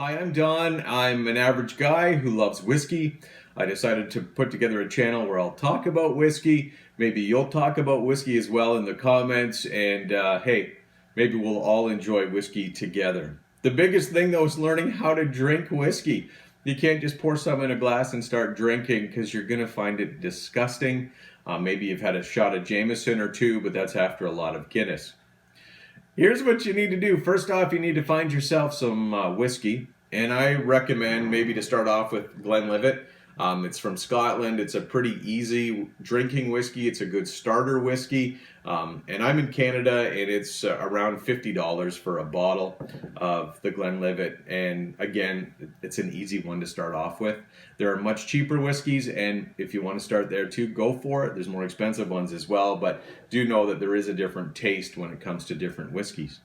Hi, I'm Don. I'm an average guy who loves whiskey. I decided to put together a channel where I'll talk about whiskey. Maybe you'll talk about whiskey as well in the comments. And hey, maybe we'll all enjoy whiskey together. The biggest thing though is learning how to drink whiskey. You can't just pour some in a glass and start drinking because you're going to find it disgusting. Maybe you've had a shot of Jameson or two, but that's after a lot of Guinness. Here's what you need to do. First off, you need to find yourself some whiskey. And I recommend maybe to start off with Glenlivet. It's from Scotland. It's a pretty easy drinking whiskey. It's a good starter whiskey. And I'm in Canada, and it's around $50 for a bottle of the Glenlivet. And again, it's an easy one to start off with. There are much cheaper whiskeys, and if you want to start there too, go for it. There's more expensive ones as well, but do know that there is a different taste when it comes to different whiskeys.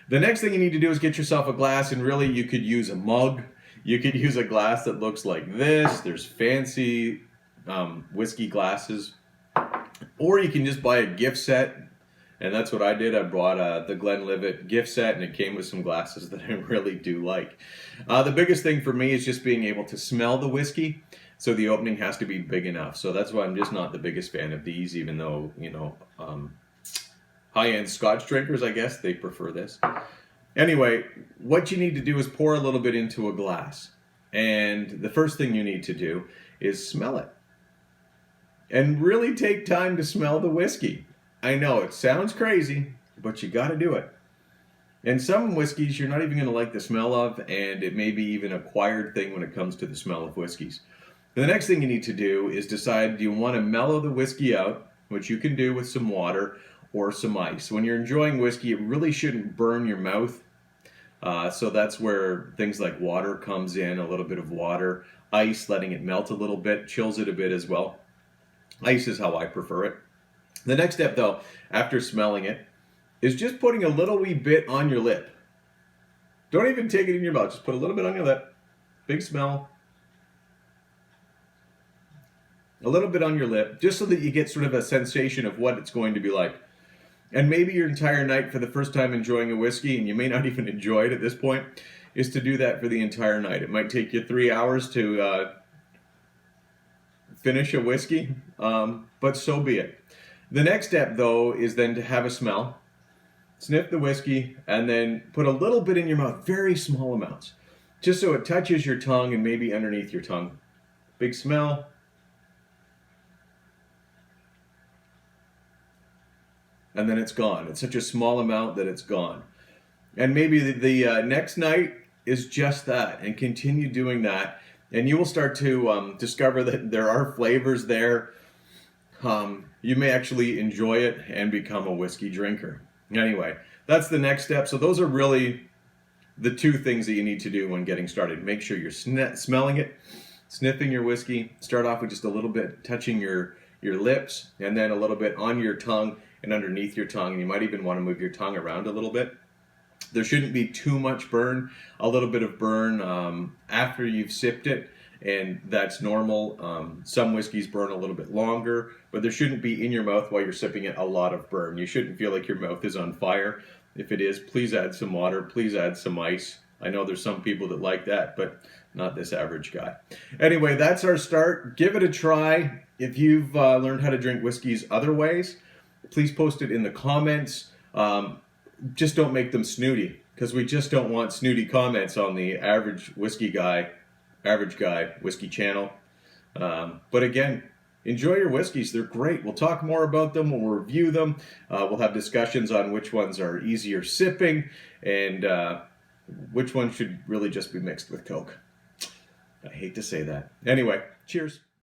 The next thing you need to do is get yourself a glass, and really you could use a mug. You could use a glass that looks like this. There's fancy whiskey glasses. Or you can just buy a gift set, and that's what I did. I bought the Glenlivet gift set, and it came with some glasses that I really do like. The biggest thing for me is just being able to smell the whiskey, so the opening has to be big enough. So that's why I'm just not the biggest fan of these, even though, high-end Scotch drinkers, I guess, they prefer this. Anyway, what you need to do is pour a little bit into a glass. And the first thing you need to do is smell it. And really take time to smell the whiskey. I know, it sounds crazy, but you gotta do it. And some whiskeys you're not even gonna like the smell of, and it may be even an acquired thing when it comes to the smell of whiskeys. The next thing you need to do is decide, do you wanna mellow the whiskey out, which you can do with some water, or some ice. When you're enjoying whiskey, it really shouldn't burn your mouth. So that's where things like water comes in, a little bit of water. Ice, letting it melt a little bit, chills it a bit as well. Ice is how I prefer it. The next step though, after smelling it, is just putting a little wee bit on your lip. Don't even take it in your mouth, just put a little bit on your lip. Big smell. A little bit on your lip, just so that you get sort of a sensation of what it's going to be like. And maybe your entire night for the first time enjoying a whiskey, and you may not even enjoy it at this point, is to do that for the entire night. It might take you 3 hours to finish a whiskey, but so be it. The next step, though, is then to have a smell, sniff the whiskey, and then put a little bit in your mouth, very small amounts, just so it touches your tongue and maybe underneath your tongue. Big smell. And then it's gone. It's such a small amount that it's gone. And maybe the next night is just that, and continue doing that, and you will start to discover that there are flavors there. You may actually enjoy it and become a whiskey drinker. Anyway, that's the next step. So those are really the two things that you need to do when getting started. Make sure you're smelling it, sniffing your whiskey. Start off with just a little bit touching your lips, and then a little bit on your tongue and underneath your tongue. And you might even want to move your tongue around a little bit. There shouldn't be too much burn. A little bit of burn after you've sipped it, and that's normal. Some whiskeys burn a little bit longer, but there shouldn't be in your mouth while you're sipping it a lot of burn. You shouldn't feel like your mouth is on fire. If it is, please add some water, please add some ice. I know there's some people that like that, but not this average guy. Anyway, that's our start. Give it a try. If you've learned how to drink whiskeys other ways, please post it in the comments. Just don't make them snooty, because we just don't want snooty comments on the average guy whiskey channel. But again, enjoy your whiskeys. They're great. We'll talk more about them. We'll review them. We'll have discussions on which ones are easier sipping, and which one should really just be mixed with Coke. I hate to say that. Anyway, cheers.